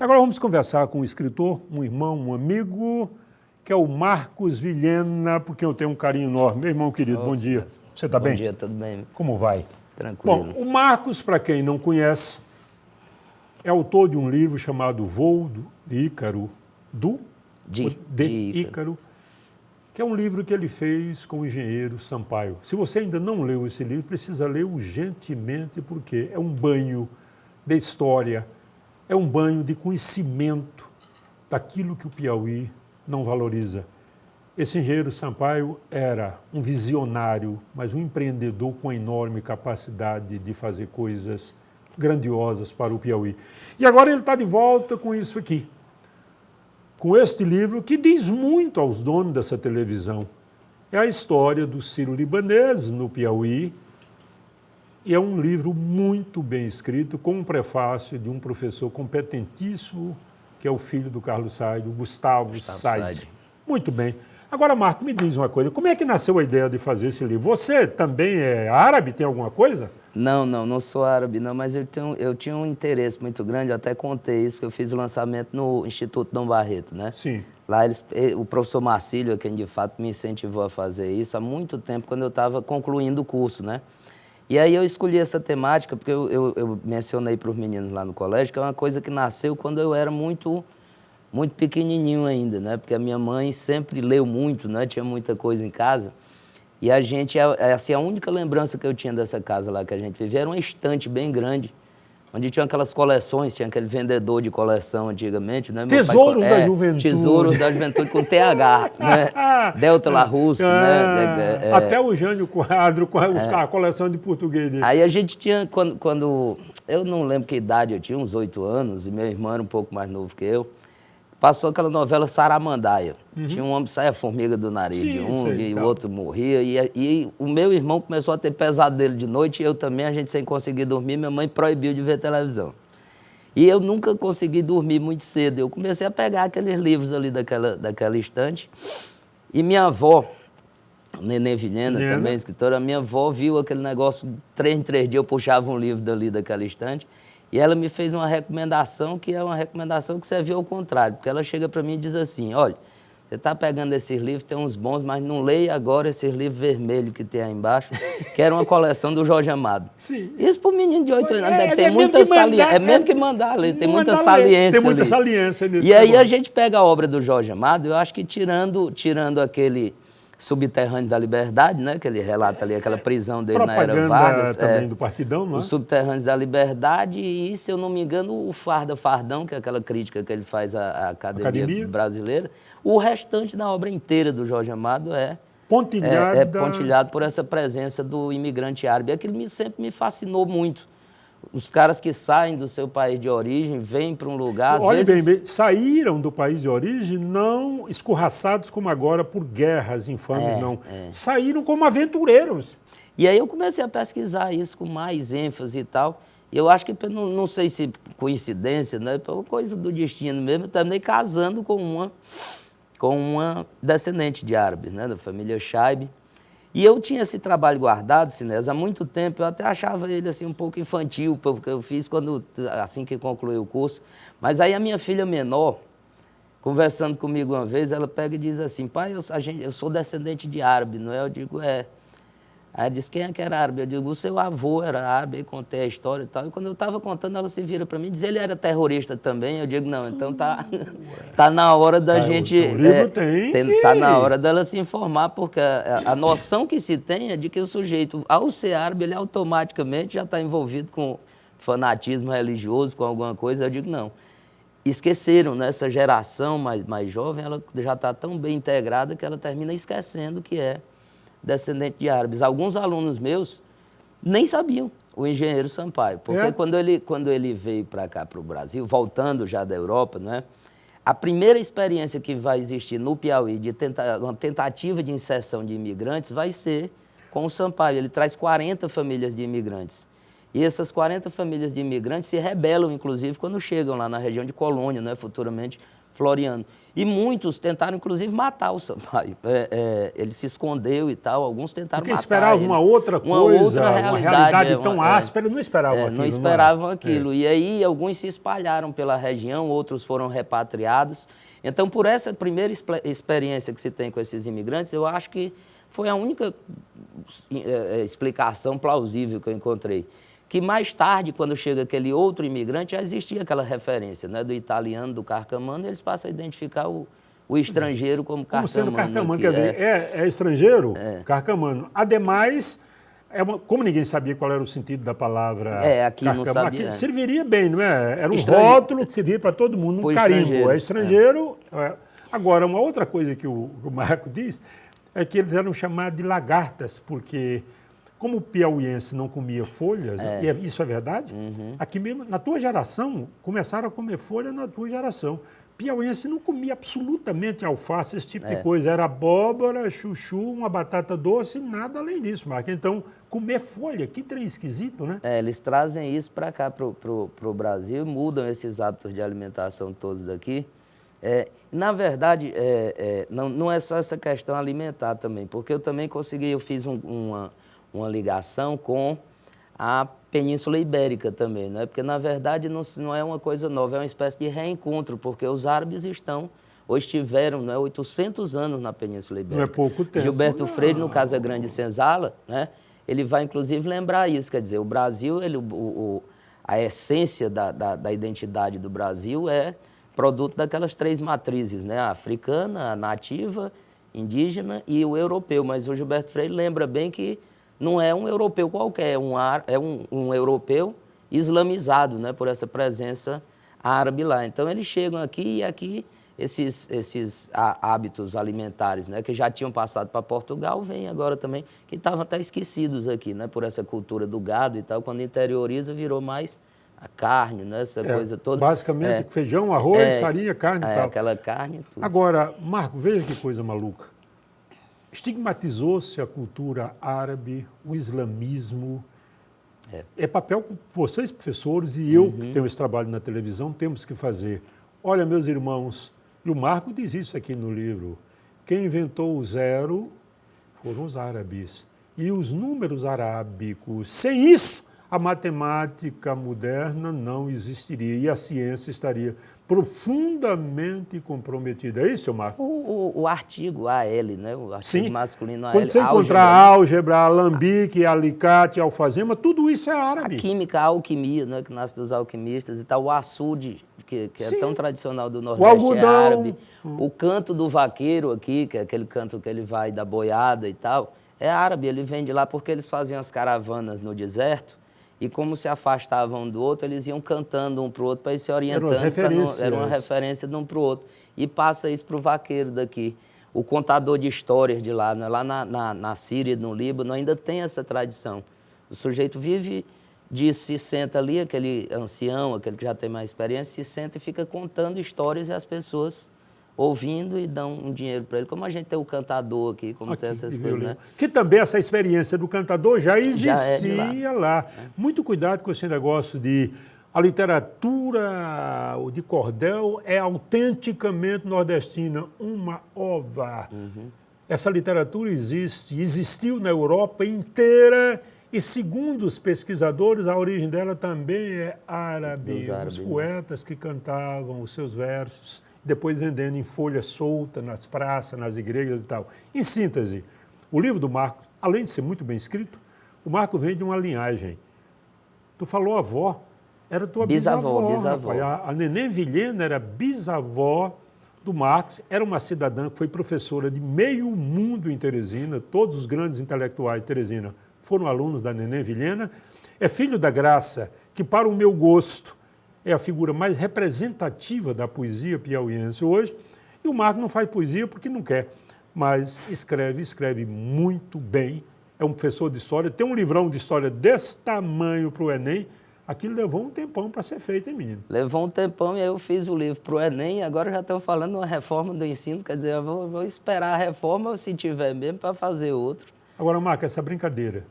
Agora vamos conversar com um escritor, um irmão, um amigo, que é o Marcos Vilhena, por quem eu tenho um carinho enorme. Meu irmão querido, bom dia. Você está bem? Bom dia, tudo bem. Como vai? Tranquilo. Bom, o Marcos, para quem não conhece, é autor de um livro chamado Voo de Ícaro, de Ícaro, que é um livro que ele fez com o engenheiro Sampaio. Se você ainda não leu esse livro, precisa ler urgentemente, porque é um banho de história, é um banho de conhecimento daquilo que o Piauí não valoriza. Esse engenheiro Sampaio era um visionário, mas um empreendedor com enorme capacidade de fazer coisas grandiosas para o Piauí. E agora ele está de volta com isso aqui, com este livro que diz muito aos donos dessa televisão. É a história do Sírio-Libanês no Piauí, e é um livro muito bem escrito, com um prefácio de um professor competentíssimo, que é o filho do Carlos Said, o Gustavo Said. Muito bem. Agora, Marco, me diz uma coisa, como é que nasceu a ideia de fazer esse livro? Você também é árabe, tem alguma coisa? Não sou árabe, não, mas eu tinha um interesse muito grande, eu até contei isso, porque eu fiz o lançamento no Instituto Dom Barreto, né? Sim. Lá o professor Marcílio, quem de fato me incentivou a fazer isso, há muito tempo, quando eu estava concluindo o curso, né? E aí eu escolhi essa temática, porque eu mencionei para os meninos lá no colégio, que é uma coisa que nasceu quando eu era muito pequenininho ainda, né? Porque a minha mãe sempre leu muito, né? Tinha muita coisa em casa. E a gente, assim, a única lembrança que eu tinha dessa casa lá que a gente vivia era uma estante bem grande, onde tinha aquelas coleções, tinha aquele vendedor de coleção antigamente, né? Tesouros da Juventude. Tesouros da Juventude com TH, né? Delta La Russo, né? Até o Jânio Quadro com a coleção de português dele. Aí a gente tinha, quando eu não lembro que idade eu tinha, uns 8 anos, e meu irmão era um pouco mais novo que eu, passou aquela novela Saramandaia. Tinha um homem que saia a formiga do nariz de um, e o outro morria. E o meu irmão começou a ter pesadelo de noite, e eu também, a gente sem conseguir dormir, minha mãe proibiu de ver televisão. E eu nunca consegui dormir muito cedo. Eu comecei a pegar aqueles livros ali daquela estante. E minha avó, Nenê Vilhena, também escritora, minha avó viu aquele negócio, 3 em 3 dias eu puxava um livro dali daquela estante. E ela me fez uma recomendação, que é uma recomendação que serviu ao contrário, porque ela chega para mim e diz assim, olha, você está pegando esses livros, tem uns bons, mas não leia agora esses livros vermelhos que tem aí embaixo, que era uma coleção do Jorge Amado. Sim. Isso para o menino de 8 anos, tem muita saliência, é mesmo que mandar ler, tem muita saliência. Tem muita saliência nisso. E aí a gente pega a obra do Jorge Amado, eu acho que tirando aquele Subterrâneo da Liberdade, né? Que ele relata ali aquela prisão dele na Era Vargas. Também do Partidão, não é? Os Subterrâneos da Liberdade e, se eu não me engano, o Fardão, que é aquela crítica que ele faz à Academia Brasileira. O restante da obra inteira do Jorge Amado é pontilhado por essa presença do imigrante árabe. Aquilo sempre me fascinou muito. Os caras que saem do seu país de origem, vêm para um lugar... Olha bem, saíram do país de origem não escorraçados como agora por guerras infames, não. Saíram como aventureiros. E aí eu comecei a pesquisar isso com mais ênfase e tal. E eu acho que, não sei se coincidência, né? Por coisa do destino mesmo, eu terminei casando com uma descendente de árabes, né? Da família Shaib. E eu tinha esse trabalho guardado, Sinésio, há muito tempo. Eu até achava ele assim, um pouco infantil, porque eu fiz assim que concluí o curso. Mas aí a minha filha menor, conversando comigo uma vez, ela pega e diz assim, pai, eu sou descendente de árabe, não é? Eu digo, é. Aí ela disse, quem é que era árabe? Eu digo, o seu avô era árabe, aí contei a história e tal. E quando eu estava contando, ela se vira para mim e diz, ele era terrorista também. Eu digo, não, então tá na hora da gente... O livro tá na hora dela se informar, porque a noção que se tem é de que o sujeito, ao ser árabe, ele automaticamente já está envolvido com fanatismo religioso, com alguma coisa. Eu digo, não. Esqueceram, né? Essa geração mais jovem, ela já está tão bem integrada que ela termina esquecendo que é descendente de árabes. Alguns alunos meus nem sabiam o engenheiro Sampaio, porque quando ele veio para cá, para o Brasil, voltando já da Europa, né, a primeira experiência que vai existir no Piauí de uma tentativa de inserção de imigrantes vai ser com o Sampaio. Ele traz 40 famílias de imigrantes. E essas 40 famílias de imigrantes se rebelam, inclusive, quando chegam lá na região de Colônia, né, futuramente Floriano. E muitos tentaram, inclusive, matar o Sampaio. Ele se escondeu e tal, alguns tentaram matar ele. Porque esperavam uma outra coisa, uma realidade tão áspera, não esperavam aquilo. Não esperavam aquilo. E aí alguns se espalharam pela região, outros foram repatriados. Então, por essa primeira experiência que se tem com esses imigrantes, eu acho que foi a única explicação plausível que eu encontrei. Que mais tarde, quando chega aquele outro imigrante, já existia aquela referência, né, do italiano, do carcamano, e eles passam a identificar o estrangeiro como carcamano. Como sendo carcamano, quer dizer, é estrangeiro, carcamano. Ademais, como ninguém sabia qual era o sentido da palavra aqui carcamano, não sabia. Aqui serviria bem, não é? Era um rótulo que servia para todo mundo, um carimbo. Estrangeiro. Agora, uma outra coisa que o Marco diz é que eles eram chamados de lagartas, porque... Como o piauiense não comia folhas, e isso é verdade, aqui mesmo, na tua geração, começaram a comer folha na tua geração. Piauiense não comia absolutamente alface, esse tipo de coisa. Era abóbora, chuchu, uma batata doce, nada além disso, Marco. Então, comer folha, que trem esquisito, né? Eles trazem isso para cá, para o Brasil, mudam esses hábitos de alimentação todos daqui. Na verdade, não é só essa questão alimentar também, porque eu também fiz uma ligação com a Península Ibérica também, né? Porque, na verdade, não é uma coisa nova, é uma espécie de reencontro, porque os árabes estiveram 800 anos na Península Ibérica. Não é pouco tempo. Gilberto Freire, no Casa Grande Senzala, né? Ele vai, inclusive, lembrar isso, quer dizer, o Brasil, a essência da identidade do Brasil é produto daquelas 3 matrizes, né? A africana, a nativa, indígena e o europeu, mas o Gilberto Freire lembra bem que não é um europeu qualquer, é um europeu islamizado, né, por essa presença árabe lá. Então, eles chegam aqui e aqui esses hábitos alimentares, né, que já tinham passado para Portugal, vêm agora também, que estavam até esquecidos aqui, né, por essa cultura do gado e tal. Quando interioriza, virou mais a carne, né, essa coisa toda. Basicamente, feijão, arroz, farinha, carne e tal. Aquela carne. Tudo. Agora, Marco, veja que coisa maluca. Estigmatizou-se a cultura árabe, o islamismo. É papel que vocês, professores, e eu, que tenho esse trabalho na televisão, temos que fazer. Olha, meus irmãos, e o Marco diz isso aqui no livro, quem inventou o zero foram os árabes. E os números arábicos, sem isso, a matemática moderna não existiria e a ciência estaria profundamente comprometida. É isso, Marco? O artigo AL, né? O artigo masculino AL. Quando você encontrar álgebra, alambique, alicate, alfazema, tudo isso é árabe. A química, a alquimia, né? Que nasce dos alquimistas e tal. O açude, que é tão tradicional do Nordeste, o algodão, é árabe. O canto do vaqueiro aqui, que é aquele canto que ele vai da boiada e tal, é árabe. Ele vem de lá porque eles faziam as caravanas no deserto. E como se afastavam um do outro, eles iam cantando um para o outro para ir se orientando. Era uma referência de um para o outro. E passa isso para o vaqueiro daqui. O contador de histórias de lá, né? Lá na Síria, no Líbano, ainda tem essa tradição. O sujeito vive disso, se senta ali, aquele ancião, aquele que já tem mais experiência, se senta e fica contando histórias e as pessoas ouvindo e dão um dinheiro para ele. Como a gente tem o cantador aqui, como tem essas coisas, né? Que também essa experiência do cantador já existia lá. Muito cuidado com esse negócio de a literatura de cordel é autenticamente nordestina, uma ova. Essa literatura existiu na Europa inteira e, segundo os pesquisadores, a origem dela também é árabe. Os poetas que cantavam os seus versos, depois vendendo em folha solta nas praças, nas igrejas e tal. Em síntese, o livro do Marco, além de ser muito bem escrito, o Marco vem de uma linhagem. Tu falou avó, era tua bisavó. Rapaz. A Neném Vilhena era bisavó do Marcos, era uma cidadã que foi professora de meio mundo em Teresina, todos os grandes intelectuais de Teresina foram alunos da Neném Vilhena, é filho da Graça, que para o meu gosto é a figura mais representativa da poesia piauiense hoje, e o Marco não faz poesia porque não quer, mas escreve muito bem, é um professor de história, tem um livrão de história desse tamanho para o Enem, aquilo levou um tempão para ser feito, hein, menino? Levou um tempão e aí eu fiz o livro para o Enem e agora já estão falando uma reforma do ensino, quer dizer, eu vou esperar a reforma, se tiver mesmo, para fazer outro. Agora, Marco, essa brincadeira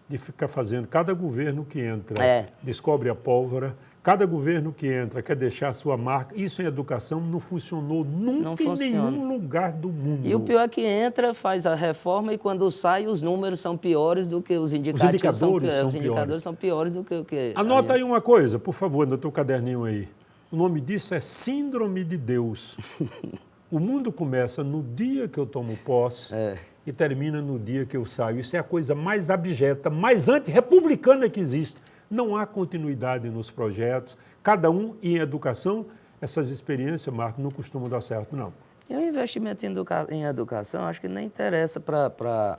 de ficar fazendo, cada governo que entra descobre a pólvora, Cada governo que entra quer deixar a sua marca. Isso em educação não funcionou nunca em nenhum lugar do mundo. E o pior é que entra, faz a reforma e quando sai os números são piores do que os indicativos. Os indicadores são piores do que o que... Anota aí uma coisa, por favor, no teu caderninho aí. O nome disso é Síndrome de Deus. O mundo começa no dia que eu tomo posse e termina no dia que eu saio. Isso é a coisa mais abjeta, mais antirrepublicana que existe. Não há continuidade nos projetos. Cada um em educação, essas experiências, Marco, não costumam dar certo, não. E o investimento em educação, acho que nem interessa para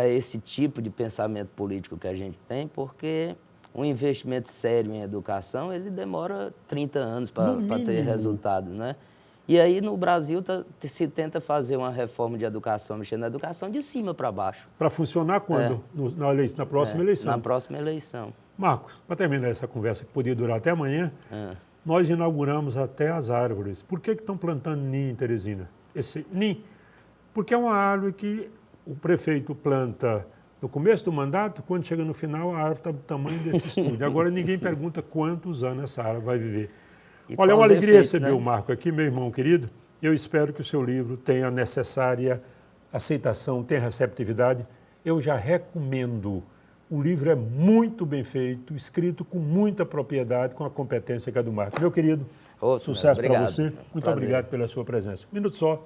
esse tipo de pensamento político que a gente tem, porque um investimento sério em educação, ele demora 30 anos para ter resultado, né? E aí, no Brasil, se tenta fazer uma reforma de educação, mexendo na educação de cima para baixo. Para funcionar quando? Na próxima eleição? Na próxima eleição. Marcos, para terminar essa conversa, que podia durar até amanhã, nós inauguramos até as árvores. Por que estão plantando ninho em Teresina? Esse ninho? Porque é uma árvore que o prefeito planta no começo do mandato, quando chega no final, a árvore está do tamanho desse estúdio. Agora ninguém pergunta quantos anos essa árvore vai viver. Olha, é uma alegria receber o Marco aqui, meu irmão querido. Eu espero que o seu livro tenha a necessária aceitação, tenha receptividade. Eu já recomendo. O livro é muito bem feito, escrito com muita propriedade, com a competência que é do Marco. Meu querido, sucesso para você. Muito obrigado pela sua presença. Um minuto só.